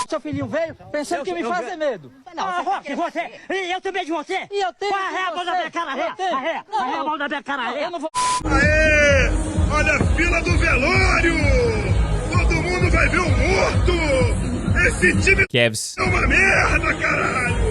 Seu filhinho veio pensando que me fazer medo. Não, Roque, você... Eu tenho medo de você. E eu tenho Vai, arreia a mão da minha cara, arreia a mão da minha cara, arreia. Eu não vou... Aê! Olha a fila do velório! Todo mundo vai ver um morto! Esse time Kevs. é uma merda, caralho!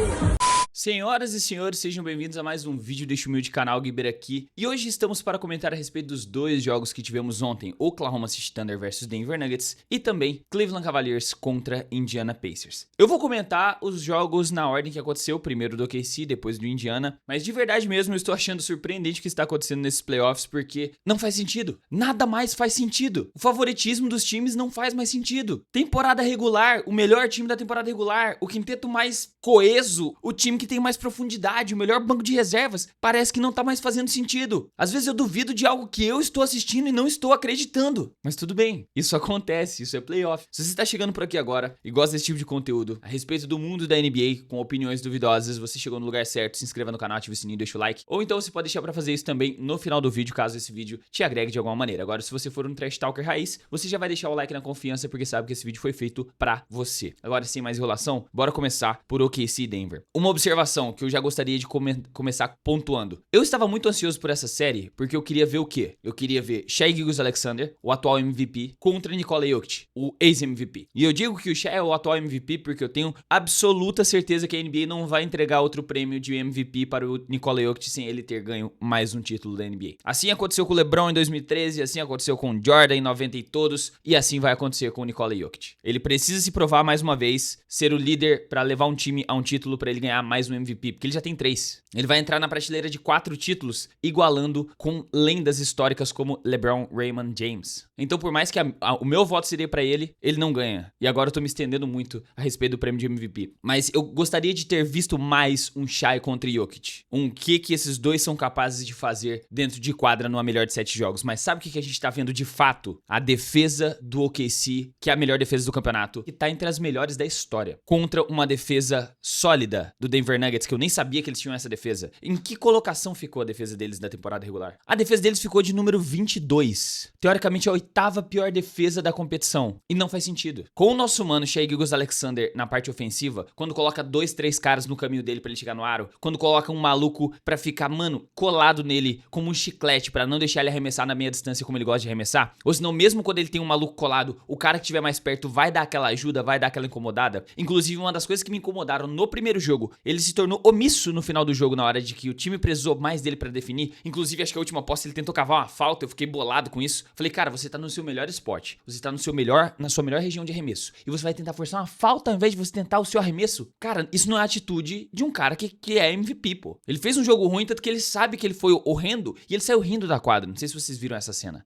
Senhoras e senhores, sejam bem-vindos a mais um vídeo deste humilde canal Guiber aqui. E hoje estamos para comentar a respeito dos dois jogos que tivemos ontem, Oklahoma City Thunder vs Denver Nuggets e também Cleveland Cavaliers contra Indiana Pacers. Eu vou comentar os jogos na ordem que aconteceu, primeiro do OKC, depois do Indiana, mas de verdade mesmo eu estou achando surpreendente o que está acontecendo nesses playoffs porque não faz sentido, nada mais faz sentido. O favoritismo dos times não faz mais sentido. Temporada regular, o melhor time da temporada regular, o quinteto mais coeso, o time que tem mais profundidade, o melhor banco de reservas, parece que não tá mais fazendo sentido. Às vezes eu duvido de algo que eu estou assistindo e não estou acreditando. Mas tudo bem, isso acontece, isso é playoff. Se você está chegando por aqui agora e gosta desse tipo de conteúdo a respeito do mundo da NBA com opiniões duvidosas, você chegou no lugar certo, se inscreva no canal, ative o sininho, deixa o like. Ou então você pode deixar pra fazer isso também no final do vídeo, caso esse vídeo te agregue de alguma maneira. Agora, se você for um trash talker raiz, você já vai deixar o like na confiança porque sabe que esse vídeo foi feito pra você. Agora, sem mais enrolação, bora começar por OKC e Denver. Uma observação que eu já gostaria de começar pontuando. Eu estava muito ansioso por essa série, porque eu queria ver o quê? Eu queria ver Shai Gilgeous-Alexander, o atual MVP, contra Nikola Jokic, o ex-MVP. E eu digo que o Shai é o atual MVP porque eu tenho absoluta certeza que a NBA não vai entregar outro prêmio de MVP para o Nikola Jokic sem ele ter ganho mais um título da NBA. Assim aconteceu com o LeBron em 2013, assim aconteceu com o Jordan em 90 e todos, e assim vai acontecer com o Nikola Jokic. Ele precisa se provar mais uma vez, ser o líder para levar um time a um título para ele ganhar mais um MVP, porque ele já tem 3. Ele vai entrar na prateleira de 4 títulos, igualando com lendas históricas como LeBron Raymond James. Então, por mais que o meu voto seria pra ele, ele não ganha. E agora eu tô me estendendo muito a respeito do prêmio de MVP. Mas eu gostaria de ter visto mais um Shai contra Jokic. Um que esses dois são capazes de fazer dentro de quadra numa melhor de 7 jogos. Mas sabe o que a gente tá vendo de fato? A defesa do OKC, que é a melhor defesa do campeonato, que tá entre as melhores da história, contra uma defesa sólida do Denver Nuggets, que eu nem sabia que eles tinham essa defesa. Em que colocação ficou a defesa deles da temporada regular? A defesa deles ficou de número 22. Teoricamente, a 8ª pior defesa da competição. E não faz sentido. Com o nosso mano Shai Gilgeous-Alexander na parte ofensiva, quando coloca 2, 3 caras no caminho dele pra ele chegar no aro, quando coloca um maluco pra ficar, mano, colado nele como um chiclete pra não deixar ele arremessar na meia distância como ele gosta de arremessar, ou senão mesmo quando ele tem um maluco colado, o cara que estiver mais perto vai dar aquela ajuda, vai dar aquela incomodada. Inclusive, uma das coisas que me incomodaram no primeiro jogo, ele se tornou omisso no final do jogo, na hora de que o time precisou mais dele pra definir. Inclusive, acho que a última posse ele tentou cavar uma falta, eu fiquei bolado com isso. Falei, cara, você tá no seu melhor esporte, você tá na sua melhor região de arremesso, e você vai tentar forçar uma falta ao invés de você tentar o seu arremesso? Cara, isso não é a atitude de um cara que é MVP, pô. Ele fez um jogo ruim, tanto que ele sabe que ele foi horrendo, e ele saiu rindo da quadra. Não sei se vocês viram essa cena.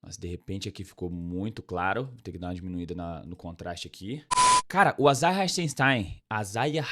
Mas de repente aqui ficou muito claro. Vou ter que dar uma diminuída no contraste aqui. Cara, o Isaiah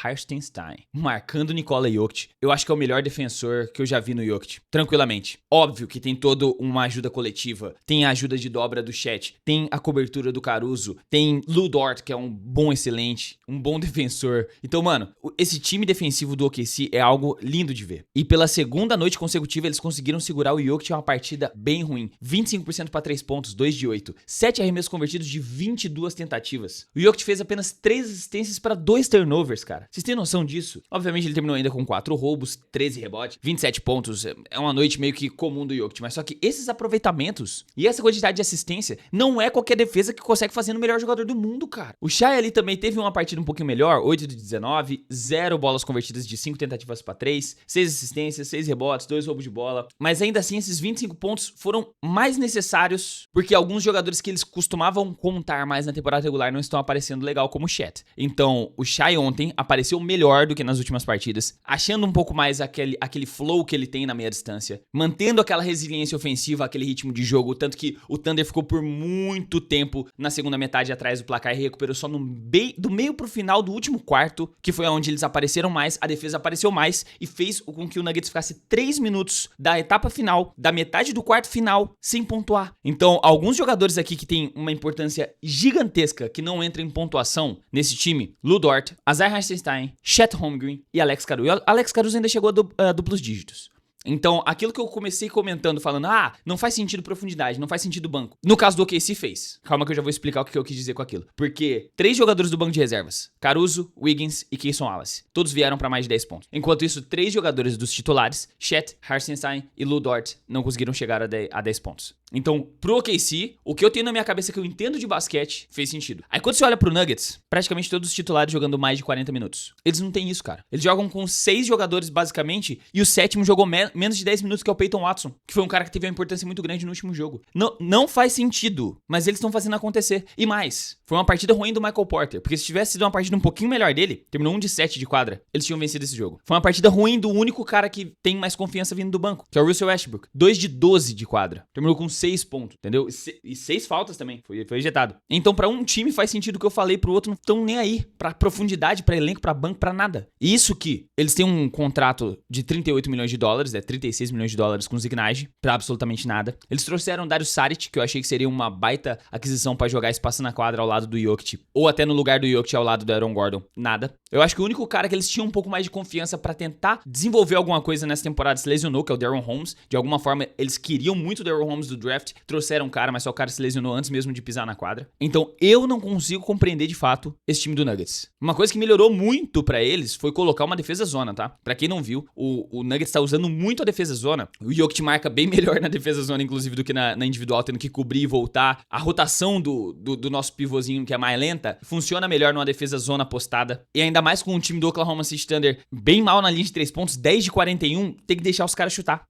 Hartenstein marcando Nikola Jokic, eu acho que é o melhor defensor que eu já vi no Jokic, tranquilamente. Óbvio que tem toda uma ajuda coletiva, tem a ajuda de dobra do Chet, tem a cobertura do Caruso, tem Lu Dort, que é um bom excelente, um bom defensor. Então, mano, esse time defensivo do OKC é algo lindo de ver. E pela segunda noite consecutiva, eles conseguiram segurar o Jokic em uma partida bem ruim. 25% para 3 pontos, 2 de 8. 7 arremessos convertidos de 22 tentativas. O Jokic fez apenas 3 assistências para 2 turnovers, cara. Vocês têm noção disso? Obviamente ele terminou ainda com 4 roubos, 13 rebotes, 27 pontos. É uma noite meio que comum do Jokic, mas só que esses aproveitamentos e essa quantidade de assistência não é qualquer defesa que consegue fazer no melhor jogador do mundo, cara. O Shai ali também teve uma partida um pouquinho melhor, 8 de 19, 0 bolas convertidas de 5 tentativas para 3, 6 assistências, 6 rebotes, 2 roubos de bola. Mas ainda assim esses 25 pontos foram mais necessários porque alguns jogadores que eles costumavam contar mais na temporada regular não estão aparecendo legal, como o Chet. Então, o Shai ontem apareceu melhor do que nas últimas partidas, achando um pouco mais aquele flow que ele tem na meia distância, mantendo aquela resiliência ofensiva, aquele ritmo de jogo, tanto que o Thunder ficou por muito tempo na segunda metade atrás do placar e recuperou só do meio pro final do último quarto, que foi onde eles apareceram mais, a defesa apareceu mais e fez com que o Nuggets ficasse 3 minutos da etapa final, da metade do quarto final, sem pontuar. Então, alguns jogadores aqui que tem uma importância gigantesca, que não entra em pontuação nesse time, Lu Dort, Isaiah Hartenstein, Chet Holmgren e Alex Caruso. E Alex Caruso ainda chegou a duplos dígitos. Então, aquilo que eu comecei comentando, falando, não faz sentido profundidade, não faz sentido banco. No caso do OKC fez. Calma que eu já vou explicar o que eu quis dizer com aquilo. Porque 3 jogadores do banco de reservas, Caruso, Wiggins e Cason Wallace, todos vieram pra mais de 10 pontos. Enquanto isso, 3 jogadores dos titulares, Chet, Hartenstein e Lu Dort, não conseguiram chegar a 10 pontos. Então, pro OKC, o que eu tenho na minha cabeça que eu entendo de basquete fez sentido. Aí quando você olha pro Nuggets, praticamente todos os titulares jogando mais de 40 minutos. Eles não têm isso, cara. Eles jogam com 6 jogadores basicamente e o 7º jogou menos de 10 minutos, que é o Peyton Watson, que foi um cara que teve uma importância muito grande no último jogo. Não faz sentido, mas eles estão fazendo acontecer. E mais, foi uma partida ruim do Michael Porter, porque se tivesse sido uma partida um pouquinho melhor dele, terminou 1 de 7 de quadra, eles tinham vencido esse jogo. Foi uma partida ruim do único cara que tem mais confiança vindo do banco, que é o Russell Westbrook. 2 de 12 de quadra. Terminou com 6 pontos, entendeu? E 6 faltas também. Foi ejetado. Então, pra um time faz sentido o que eu falei, pro outro não estão nem aí. Pra profundidade, pra elenco, pra banco, pra nada. E isso que eles têm um contrato de 38 milhões de dólares, 36 milhões de dólares com o Zignage, pra absolutamente nada. Eles trouxeram o Dario Saric, que eu achei que seria uma baita aquisição pra jogar espaço na quadra ao lado do Jokic, ou até no lugar do Jokic ao lado do Aaron Gordon. Nada. Eu acho que o único cara que eles tinham um pouco mais de confiança pra tentar desenvolver alguma coisa nessa temporada se lesionou, que é o Darren Holmes. De alguma forma, eles queriam muito o Darren Holmes do draft, trouxeram um cara, mas só o cara se lesionou antes mesmo de pisar na quadra. Então, eu não consigo compreender de fato esse time do Nuggets. Uma coisa que melhorou muito pra eles foi colocar uma defesa zona, tá? Pra quem não viu, o Nuggets tá usando muito a defesa zona. O Jokic marca bem melhor na defesa zona, inclusive, do que na individual, tendo que cobrir e voltar. A rotação do nosso pivôzinho, que é mais lenta, funciona melhor numa defesa zona postada. E ainda mais com o time do Oklahoma City Thunder bem mal na linha de 3 pontos, 10 de 41, tem que deixar os caras chutar.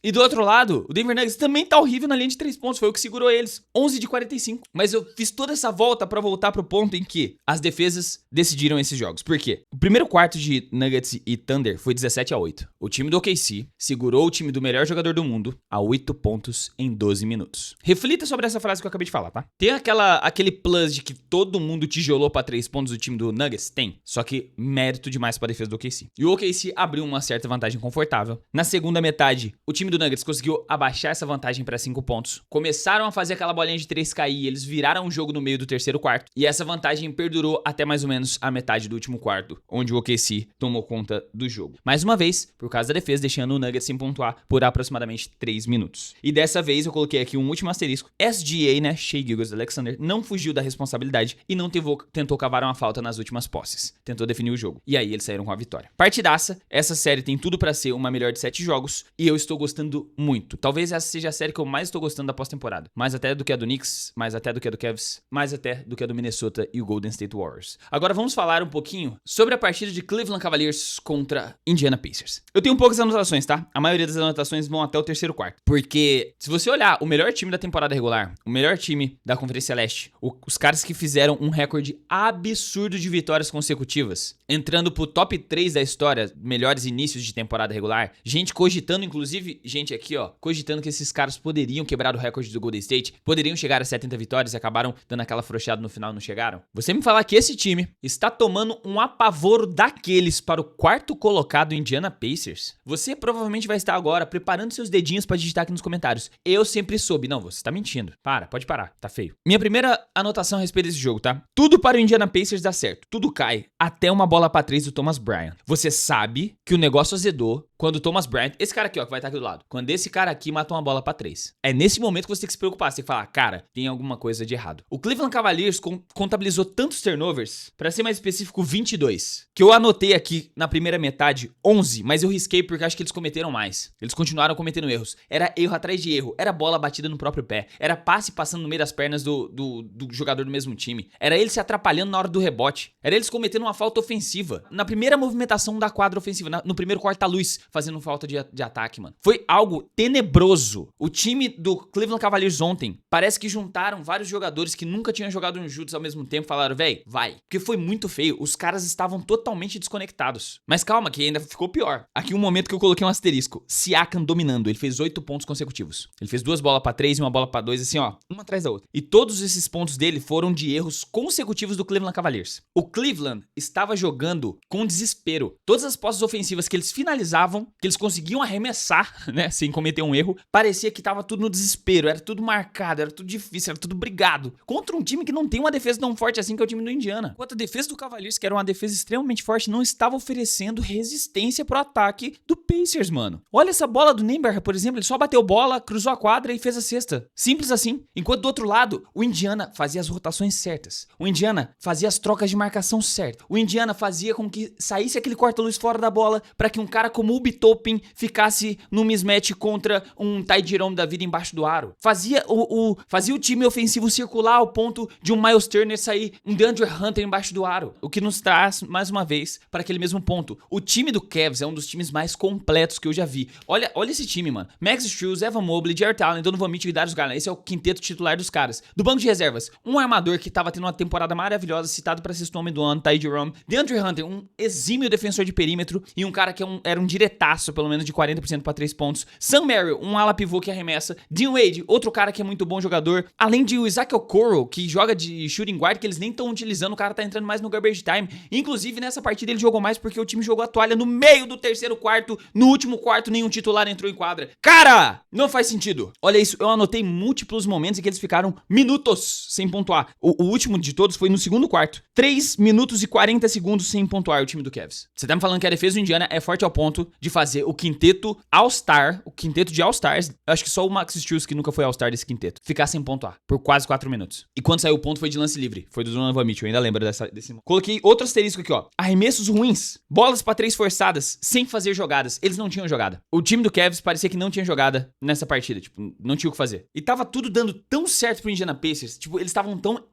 E do outro lado, o Denver Nuggets também tá horrível na linha de 3 pontos, foi o que segurou eles, 11 de 45. Mas eu fiz toda essa volta pra voltar pro ponto em que as defesas decidiram esses jogos. Por quê? O primeiro quarto de Nuggets e Thunder foi 17-8. O time do OKC segurou o time do melhor jogador do mundo a 8 pontos em 12 minutos. Reflita sobre essa frase que eu acabei de falar, tá? Tem aquele plus de que todo mundo tijolou pra 3 pontos do time do Nuggets? Tem. Só que mérito demais pra defesa do OKC. E o OKC abriu uma certa vantagem confortável. Na segunda metade, o time do Nuggets conseguiu abaixar essa vantagem pra 5 pontos. Começaram a fazer aquela bolinha de 3 cair, eles viraram o jogo no meio do terceiro quarto. E essa vantagem perdurou até mais ou menos a metade do último quarto, onde o OKC tomou conta do jogo. Mais uma vez, por causa da defesa, deixando o Nuggets sem pontuar por aproximadamente 3 minutos. E dessa vez eu coloquei aqui um último asterisco. SGA, né, Shai Gilgeous-Alexander, não fugiu da responsabilidade e não tentou cavar uma falta nas últimas posses. Tentou definir o jogo. E aí eles saíram com a vitória. Partidaça, essa série tem tudo pra ser uma melhor de 7 jogos e eu estou gostando muito. Talvez essa seja a série que eu mais estou gostando da pós-temporada. Mais até do que a do Knicks, mais até do que a do Cavs, mais até do que a do Minnesota e o Golden State Warriors. Agora vamos falar um pouquinho sobre a partida de Cleveland Cavaliers contra Indiana Pacers. Eu tenho poucas anotações, tá? A maioria das anotações vão até o terceiro quarto. Porque se você olhar o melhor time da temporada regular, o melhor time da Conferência Leste, os caras que fizeram um recorde absurdo de vitórias consecutivas, entrando pro top 3 da história, melhores inícios de temporada regular, gente cogitando, inclusive, gente aqui, ó, cogitando que esses caras poderiam quebrar o recorde do Golden State, poderiam chegar a 70 vitórias e acabaram dando aquela afrouxada no final, não chegaram. Você me falar que esse time está tomando um apavoro daqueles para o quarto colocado Indiana Pacers, você provavelmente vai estar agora preparando seus dedinhos para digitar aqui nos comentários. Eu sempre soube. Não, você tá mentindo. Pode parar, tá feio. Minha primeira anotação a respeito desse jogo, tá? Tudo para o Indiana Pacers dar certo. Tudo cai. Até uma bola pra 3 do Thomas Bryant. Você sabe que o negócio azedou quando o Thomas Bryant, esse cara aqui, ó, que vai estar aqui do lado, quando esse cara aqui matou uma bola pra 3. É nesse momento que você tem que se preocupar. Você tem que falar, cara, tem alguma coisa de errado. O Cleveland Cavaliers contabilizou tantos turnovers, pra ser mais específico, 22. Que eu anotei aqui na primeira metade 11, mas eu risquei porque acho que eles cometeram mais. Eles continuaram cometendo erros. Era erro atrás de erro. Era bola batida no próprio pé. Era passe passando no meio das pernas do jogador do mesmo time. Era ele se atrapalhando na hora do rebote. Era eles cometendo uma falta ofensiva. Na primeira movimentação da quadra ofensiva, no primeiro corta-luz, fazendo falta de ataque, mano. Foi algo tenebroso. O time do Cleveland Cavaliers ontem, parece que juntaram vários jogadores que nunca tinham jogado juntos ao mesmo tempo, falaram, véi, vai. Porque foi muito feio. Os caras estavam totalmente desconectados. Mas calma, que ainda ficou pior. Aqui um momento que eu coloquei um asterisco. Siakam dominando. Ele fez 8 pontos consecutivos. Ele fez 2 bolas pra 3 e uma bola pra 2, assim, ó, uma atrás da outra. E todos esses pontos dele foram de erros consecutivos do Cleveland Cavaliers. O Cleveland estava jogando com desespero. Todas as posses ofensivas que eles finalizavam, que eles conseguiam arremessar, né, sem cometer um erro, parecia que tava tudo no desespero, era tudo marcado, era tudo difícil, era tudo brigado. Contra um time que não tem uma defesa tão forte assim que é o time do Indiana. Enquanto a defesa do Cavaliers, que era uma defesa extremamente forte, não estava oferecendo resistência pro ataque do Pacers, mano. Olha essa bola do Nembhard, por exemplo, ele só bateu bola, cruzou a quadra e fez a cesta. Simples assim. Enquanto do outro lado, o Indiana fazia as rotações certas. O Indiana fazia as trocas de marcação certas. O Indiana fazia com que saísse aquele corta-luz fora da bola para que um cara como o Obi Toppin ficasse no mismatch contra um Ty Jerome da vida embaixo do aro. Fazia o time ofensivo circular ao ponto de um Miles Turner sair, um DeAndre Hunter embaixo do aro. O que nos traz, mais uma vez, para aquele mesmo ponto. O time do Cavs é um dos times mais completos que eu já vi. Olha esse time, mano. Max Strus, Evan Mobley, Jarrett Allen, Donovan Mitchell e Darius Garland. Esse é o quinteto titular dos caras. Do banco de reservas, um armador que tava tendo uma temporada maravilhosa, citado para sexto homem do ano, Ty Jerome. DeAndre Hunter, um exímio defensor de perímetro e um cara que era um diretaço, pelo menos de 40% para 3 pontos. Sam Merrill, um ala pivô que arremessa. Dean Wade, outro cara que é muito bom jogador. Além de o Isaac Okoro, que joga de shooting guard, que eles nem estão utilizando, o cara tá entrando mais no garbage time. Inclusive, nessa partida ele jogou mais porque o time jogou a toalha no meio do terceiro quarto. No último quarto, nenhum titular entrou em quadra. Cara, não faz sentido. Olha isso, eu anotei múltiplos momentos em que eles ficaram minutos sem pontuar. O último de todos foi no segundo quarto. 3 minutos e 40 segundos sem pontuar o time do Cavs. Você tá me falando que a defesa do Indiana é forte ao ponto de fazer o quinteto All-Star, o quinteto de All-Stars, eu acho que só o Max Strus, que nunca foi All-Star desse quinteto, ficar sem pontuar por quase 4 minutos. E quando saiu o ponto foi de lance livre. Foi do Donovan Mitchell, eu ainda lembro desse. Coloquei outro asterisco aqui, ó. Arremessos ruins. Bolas pra 3 forçadas, sem fazer jogadas. Eles não tinham jogada. O time do Cavs parecia que não tinha jogada nessa partida. Tipo, não tinha o que fazer. E tava tudo dando tão certo pro Indiana Pacers. Tipo, eles estavam tão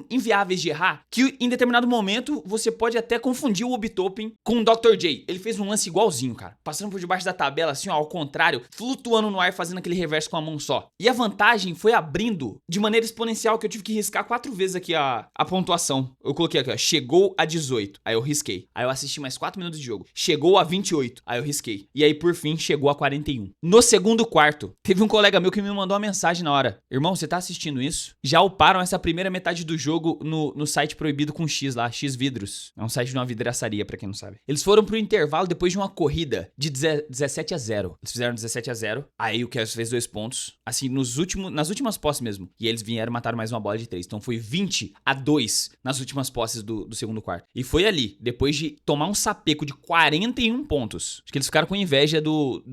inviáveis de errar que em determinado momento você pode até confundir o Obi Toppin com o Dr. J. Ele fez um lance igualzinho, cara. Passando por debaixo da tabela, assim, ó, ao contrário, flutuando no ar, fazendo aquele reverso com a mão só. E a vantagem foi abrindo de maneira exponencial, que eu tive que riscar 4 vezes aqui a pontuação. Eu coloquei aqui, ó, chegou a 18. Aí eu risquei. Aí eu assisti mais 4 minutos de jogo. Chegou a 28. Aí eu risquei. E aí, por fim, chegou a 41. No segundo quarto, teve um colega meu que me mandou uma mensagem na hora. Irmão, você tá assistindo isso? Já uparam essa primeira metade do jogo no site proibido com X lá, X Vidros. É um site de uma vidraçaria, pra quem não sabe. Eles foram pro intervalo depois de uma corrida de 17-0. Eles fizeram 17-0. Aí o Cavs fez 2 pontos. Assim, nas últimas posses mesmo. E eles vieram e mataram mais uma bola de 3. Então foi 20-2 nas últimas posses do segundo quarto. E foi ali, depois de tomar um sapeco de 41 pontos. Acho que eles ficaram com inveja do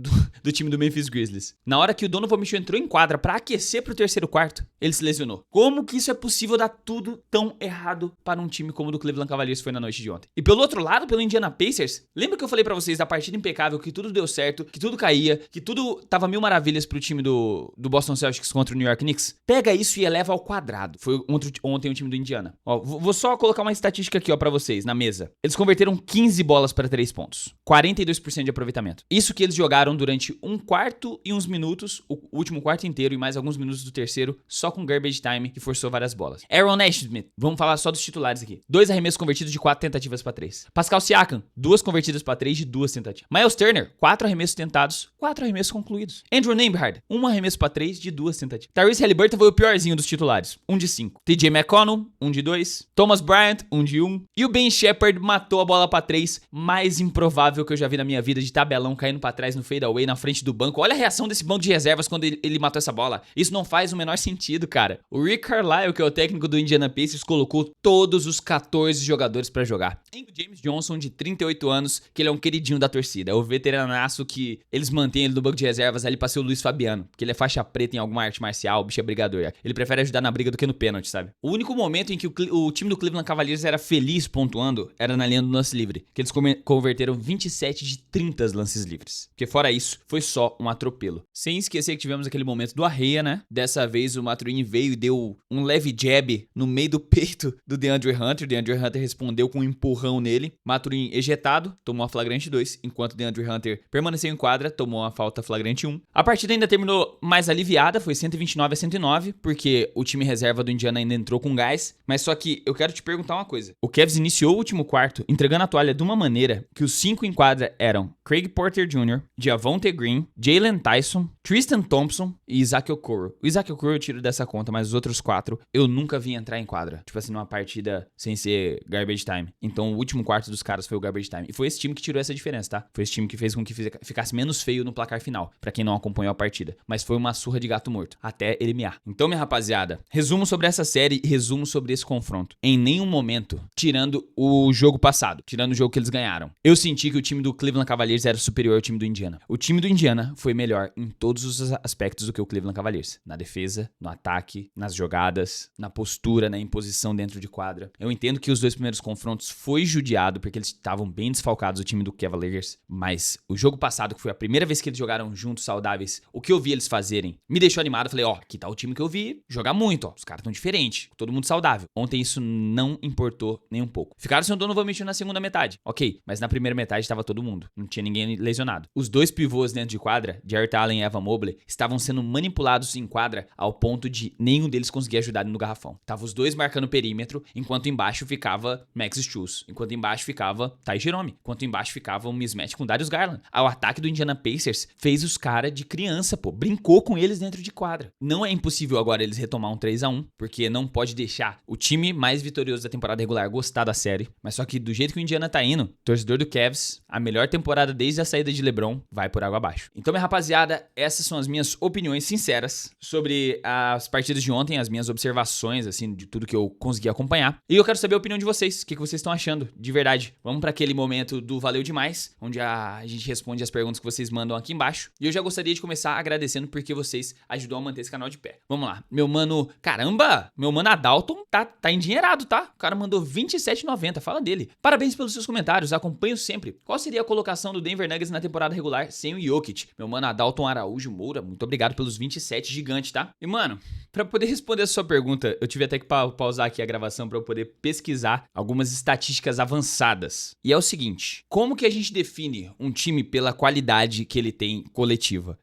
time do Memphis Grizzlies. Na hora que o Donovan Mitchell entrou em quadra pra aquecer pro terceiro quarto, ele se lesionou. Como que isso é possível dar tudo tão errado para um time como o do Cleveland Cavaliers foi na noite de ontem? E pelo outro lado, pelo Indiana Pacers, lembra que eu falei pra vocês da partida impecável, que tudo deu certo, que tudo caía, que tudo tava mil maravilhas pro time do Boston Celtics contra o New York Knicks? Pega isso e eleva ao quadrado. Foi ontem o time do Indiana. Ó, vou só colocar uma estatística aqui, ó, pra vocês, na mesa. Eles converteram 15 bolas para 3 pontos. 42% de aproveitamento. Isso que eles jogaram durante um quarto e uns minutos, o último quarto inteiro e mais alguns minutos do terceiro, só com garbage time, que forçou várias bolas. Aaron Nesmith, vamos falar só dos titulares aqui. 2 arremessos convertidos de 4 tentativas para 3. Pascal Siakam, 2 convertidas para 3 de 2 tentativas. Miles Turner, 4 arremessos tentados, 4 arremessos concluídos. Andrew Nembhard, 1 arremesso para 3 de 2 tentativas. Tyrese Haliburton foi o piorzinho dos titulares, 1 de 5. TJ McConnell, 1 de 2. Thomas Bryant, 1 de 1. E o Ben Shepherd matou a bola para 3, mais improvável que eu já vi na minha vida, de tabelão caindo para trás no fadeaway na frente do banco. Olha a reação desse banco de reservas quando ele matou essa bola. Isso não faz o menor sentido, cara. O Rick Carlisle, que é o técnico do Indiana Pacers, colocou todos os 14 jogadores pra jogar. Tem o James Johnson, de 38 anos, que ele é um queridinho da torcida. É o veteranaço que eles mantêm ele no banco de reservas ali pra ser o Luiz Fabiano, porque ele é faixa preta em alguma arte marcial, o bicho é brigador. Ele prefere ajudar na briga do que no pênalti, sabe? O único momento em que o time do Cleveland Cavaliers era feliz pontuando era na linha do lance livre, que eles converteram 27 de 30 lances livres. Porque fora isso, foi só um atropelo. Sem esquecer que tivemos aquele momento do arreia, né? Dessa vez o Maturin veio e deu um leve jab no meio do peito do DeAndre Hunter. DeAndre Hunter respondeu com um empurrão nele. Maturin ejetado, tomou a flagrante 2, enquanto DeAndre Hunter permaneceu em quadra, tomou a falta flagrante 1. A partida ainda terminou mais aliviada, foi 129-109, porque o time reserva do Indiana ainda entrou com gás. Mas só que eu quero te perguntar uma coisa. O Cavs iniciou o último quarto entregando a toalha de uma maneira que os 5 em quadra eram Craig Porter Jr., Javonte Green, Jalen Tyson, Tristan Thompson e Isaac Okoro. O Isaac Okoro eu tiro dessa conta, mas os outros 4 eu nunca vi entrar em quadra. Tipo assim, numa partida sem ser garbage time. Então o último quarto dos caras foi o garbage time. E foi esse time que tirou essa diferença, tá? Foi esse time que fez com que ficasse menos feio no placar final, pra quem não acompanhou a partida. Mas foi uma surra de gato morto, até ele mear. Então, minha rapaziada, resumo sobre essa série e resumo sobre esse confronto. Em nenhum momento, tirando o jogo passado, tirando o jogo que eles ganharam, eu senti que o time do Cleveland Cavaliers Cavaliers era superior ao time do Indiana. O time do Indiana foi melhor em todos os aspectos do que o Cleveland Cavaliers. Na defesa, no ataque, nas jogadas, na postura, na imposição dentro de quadra. Eu entendo que os 2 primeiros confrontos foi judiado porque eles estavam bem desfalcados, o time do Cavaliers, mas o jogo passado, que foi a primeira vez que eles jogaram juntos, saudáveis, o que eu vi eles fazerem me deixou animado. Eu falei, aqui tá o time que eu vi jogar muito, os caras tão diferentes, todo mundo saudável. Ontem isso não importou nem um pouco. Ficaram sem o Donovan Mitchell na segunda metade, ok, mas na primeira metade tava todo mundo, não tinha ninguém lesionado. Os 2 pivôs dentro de quadra, Jarrett Allen e Evan Mobley, estavam sendo manipulados em quadra ao ponto de nenhum deles conseguir ajudar no garrafão. Tava os 2 marcando o perímetro, enquanto embaixo ficava Max Strus, enquanto embaixo ficava Ty Jerome, enquanto embaixo ficava um mismatch com Darius Garland. O ataque do Indiana Pacers fez os caras de criança, brincou com eles dentro de quadra. Não é impossível agora eles retomar um 3-1, porque não pode deixar o time mais vitorioso da temporada regular gostar da série, mas só que do jeito que o Indiana tá indo, torcedor do Cavs, a melhor temporada desde a saída de LeBron vai por água abaixo. Então, minha rapaziada, essas são as minhas opiniões sinceras sobre as partidas de ontem, as minhas observações, assim, de tudo que eu consegui acompanhar. E eu quero saber a opinião de vocês, o que vocês estão achando, de verdade. Vamos para aquele momento do Valeu Demais, onde a gente responde as perguntas que vocês mandam aqui embaixo. E eu já gostaria de começar agradecendo porque vocês ajudam a manter esse canal de pé. Vamos lá. Meu mano, caramba, meu mano Adalton tá endinheirado, tá? O cara mandou R$27,90, fala dele. Parabéns pelos seus comentários, acompanho sempre. Qual seria a colocação do Denver Nuggets na temporada regular sem o Jokic? Meu mano Adalton Araújo Moura, muito obrigado pelos 27 gigantes, tá? E mano, pra poder responder a sua pergunta, eu tive até que pausar aqui a gravação pra eu poder pesquisar algumas estatísticas avançadas. E é o seguinte, como que a gente define um time pela qualidade que ele tem coletiva?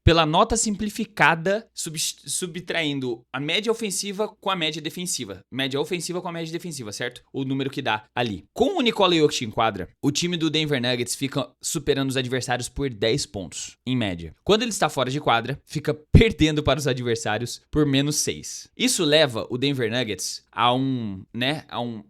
Pela nota simplificada, subtraindo a média ofensiva com a média defensiva. Média ofensiva com a média defensiva, certo? O número que dá ali. Com o Nikola Jokic em quadra, o time do Denver Nuggets fica superando os adversários por 10 pontos, em média. Quando ele está fora de quadra, fica perdendo para os adversários por menos 6. Isso leva o Denver Nuggets a um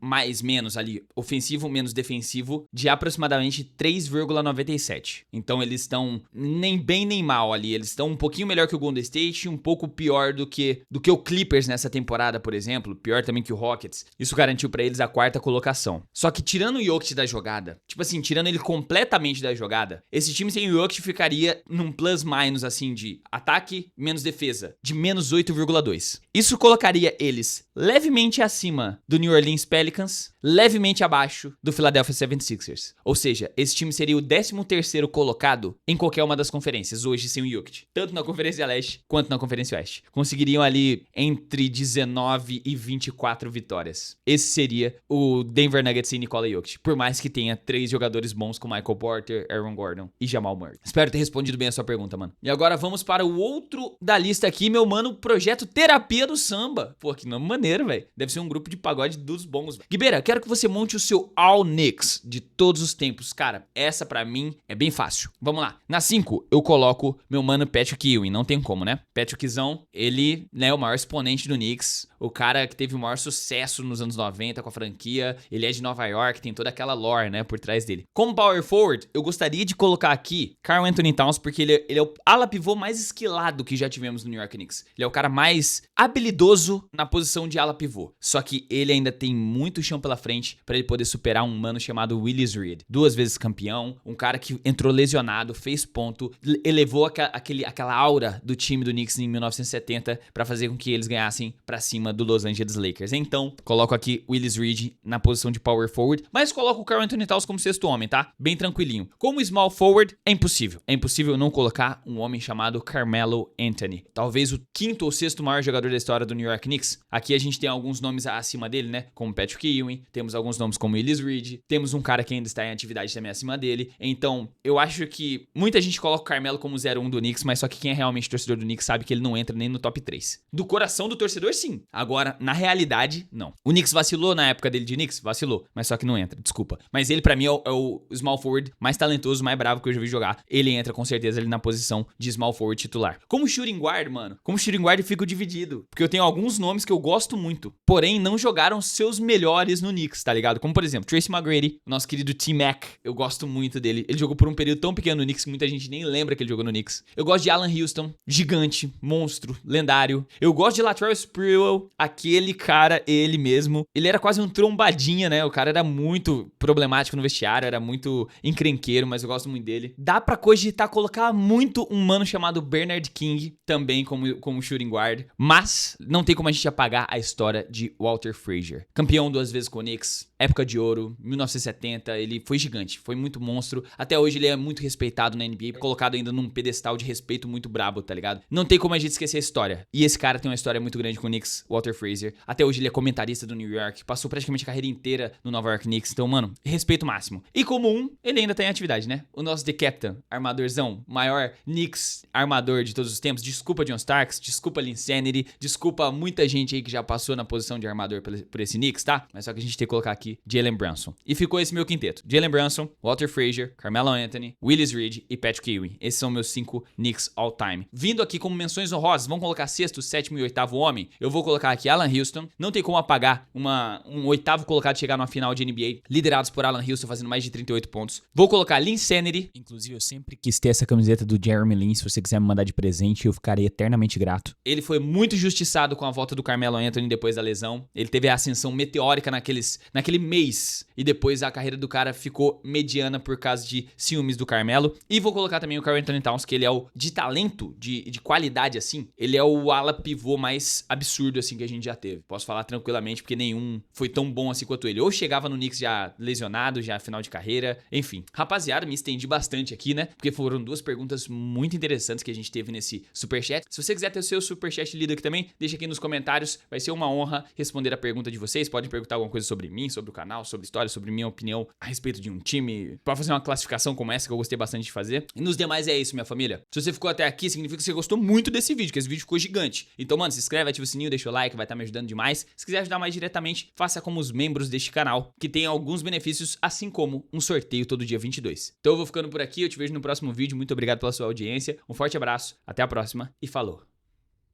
mais-menos ali, ofensivo menos defensivo, de aproximadamente 3,97. Então eles estão nem bem nem mal ali, eles estão um pouquinho melhor que o Golden State, um pouco pior do que o Clippers nessa temporada, por exemplo, pior também que o Rockets. Isso garantiu pra eles a 4ª colocação. Só que tirando o Jokic da jogada, tipo assim, tirando ele completamente da jogada, esse time sem o Jokic ficaria num plus-minus assim de ataque menos defesa, de menos 8,2. Isso colocaria eles levemente acima do New Orleans Pelicans, levemente abaixo do Philadelphia 76ers. Ou seja, esse time seria o 13º colocado em qualquer uma das conferências hoje sem o Jokic, tanto na Conferência Leste quanto na Conferência Oeste. Conseguiriam ali entre 19 e 24 vitórias. Esse seria o Denver Nuggets sem Nikola Jokic, por mais que tenha 3 jogadores bons como Michael Porter, Aaron Gordon e Jamal Murray. Espero ter respondido bem a sua pergunta, mano. E agora vamos para o outro da lista aqui, meu mano, Projeto Terapia do Samba. Pô, que nome maneiro, velho. Deve ser um grupo de pagode dos bons. Guibeira, quero que você monte o seu All Knicks de todos os tempos. Cara, essa pra mim é bem fácil. Vamos lá. Na 5, eu coloco meu mano Patrick Ewing. Não tem como, né? Patrickzão, ele, né, o maior exponente do Knicks. O cara que teve o maior sucesso nos anos 90 com a franquia. Ele é de Nova York, tem toda aquela lore, né, por trás dele. Como power forward, eu gostaria de colocar aqui Karl Anthony Towns, porque ele é o ala pivô mais esquilado que já tivemos no New York Knicks. Ele é o cara mais habilidoso na posição de ala pivô. Só que ele ainda tem muito chão pela frente para ele poder superar um mano chamado Willis Reed. 2 vezes campeão, um cara que entrou lesionado, fez ponto, elevou aquela aura do time do Knicks em 1970 para fazer com que eles ganhassem para cima do Los Angeles Lakers. Então, coloco aqui Willis Reed na posição de power forward, mas coloco o Karl Anthony Towns como 6º homem, tá? Bem tranquilinho. Como small forward, é impossível. É impossível não colocar um homem chamado Carmelo Anthony. Talvez o 5º ou 6º maior jogador da história do New York Knicks. Aqui a gente tem alguns nomes acima dele, né? Como Patrick Ewing, temos alguns nomes como Willis Reed, temos um cara que ainda está em atividade também acima dele. Então, eu acho que muita gente coloca o Carmelo como 0-1 do Knicks, mas só que quem é realmente torcedor do Knicks sabe que ele não entra nem no top 3. Do coração do torcedor, sim. Agora, na realidade, não. O Knicks vacilou na época dele de Knicks? Vacilou, mas só que não entra, desculpa. Mas ele, pra mim, é o small forward mais talentoso, mais bravo que eu já vi jogar. Ele entra com certeza ali na posição de small forward titular. Como shooting guard, mano, como shooting guard eu fico dividido, porque eu tenho alguns nomes que eu gosto muito, porém não jogaram seus melhores no Knicks. Knicks, tá ligado? Como, por exemplo, Tracy McGrady, o nosso querido T-Mac. Eu gosto muito dele. Ele jogou por um período tão pequeno no Knicks que muita gente nem lembra que ele jogou no Knicks. Eu gosto de Alan Houston, gigante, monstro, lendário. Eu gosto de Latrell Sprewell, aquele cara, ele mesmo. Ele era quase um trombadinha, né? O cara era muito problemático no vestiário, era muito encrenqueiro, mas eu gosto muito dele. Dá pra cogitar colocar muito um mano chamado Bernard King, também como shooting guard, mas não tem como a gente apagar a história de Walter Frazier. Campeão 2 vezes com o Knicks, época de ouro, 1970, ele foi gigante, foi muito monstro. Até hoje ele é muito respeitado na NBA, colocado ainda num pedestal de respeito muito brabo, tá ligado? Não tem como a gente esquecer a história. E esse cara tem uma história muito grande com o Knicks, Walter Frazier. Até hoje ele é comentarista do New York, passou praticamente a carreira inteira no Nova York Knicks. Então, mano, respeito máximo. E como ele ainda tá em atividade, né? O nosso The Captain, armadorzão, maior Knicks armador de todos os tempos. Desculpa John Starks, desculpa Linsanity, desculpa muita gente aí que já passou na posição de armador por esse Knicks, tá? Mas só que a gente tem que colocar aqui Jalen Brunson. E ficou esse meu quinteto. Jalen Brunson, Walter Frazier, Carmelo Anthony, Willis Reed e Patrick Ewing. Esses são meus 5 Knicks all time. Vindo aqui como menções honrosas, vamos colocar sexto, sétimo e oitavo homem. Eu vou colocar aqui Alan Houston. Não tem como apagar um oitavo colocado chegar numa final de NBA, liderados por Alan Houston fazendo mais de 38 pontos. Vou colocar Linsanity. Inclusive, eu sempre quis ter essa camiseta do Jeremy Lin. Se você quiser me mandar de presente, eu ficarei eternamente grato. Ele foi muito injustiçado com a volta do Carmelo Anthony depois da lesão. Ele teve a ascensão meteórica naquele mês. E depois a carreira do cara ficou mediana por causa de ciúmes do Carmelo. E vou colocar também o Karl Anthony Towns, que ele é o de talento, de qualidade assim. Ele é o ala pivô mais absurdo assim que a gente já teve. Posso falar tranquilamente porque nenhum foi tão bom assim quanto ele. Ou chegava no Knicks já lesionado, já final de carreira. Enfim, rapaziada, me estendi bastante aqui, né? Porque foram 2 perguntas muito interessantes que a gente teve nesse superchat. Se você quiser ter o seu superchat lido aqui também, deixa aqui nos comentários. Vai ser uma honra responder a pergunta de vocês. Podem perguntar alguma coisa sobre mim, sobre o canal, sobre história, sobre minha opinião a respeito de um time. Pode fazer uma classificação como essa que eu gostei bastante de fazer. E nos demais é isso, minha família. Se você ficou até aqui, significa que você gostou muito desse vídeo, que esse vídeo ficou gigante. Então, mano, se inscreve, ativa o sininho, deixa o like, vai estar me ajudando demais. Se quiser ajudar mais diretamente, faça como os membros deste canal, que tem alguns benefícios, assim como um sorteio todo dia 22. Então eu vou ficando por aqui, eu te vejo no próximo vídeo. Muito obrigado pela sua audiência. Um forte abraço, até a próxima e falou!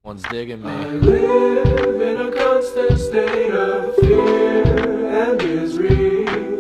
One's digging me. I live in a constant state of fear and misery.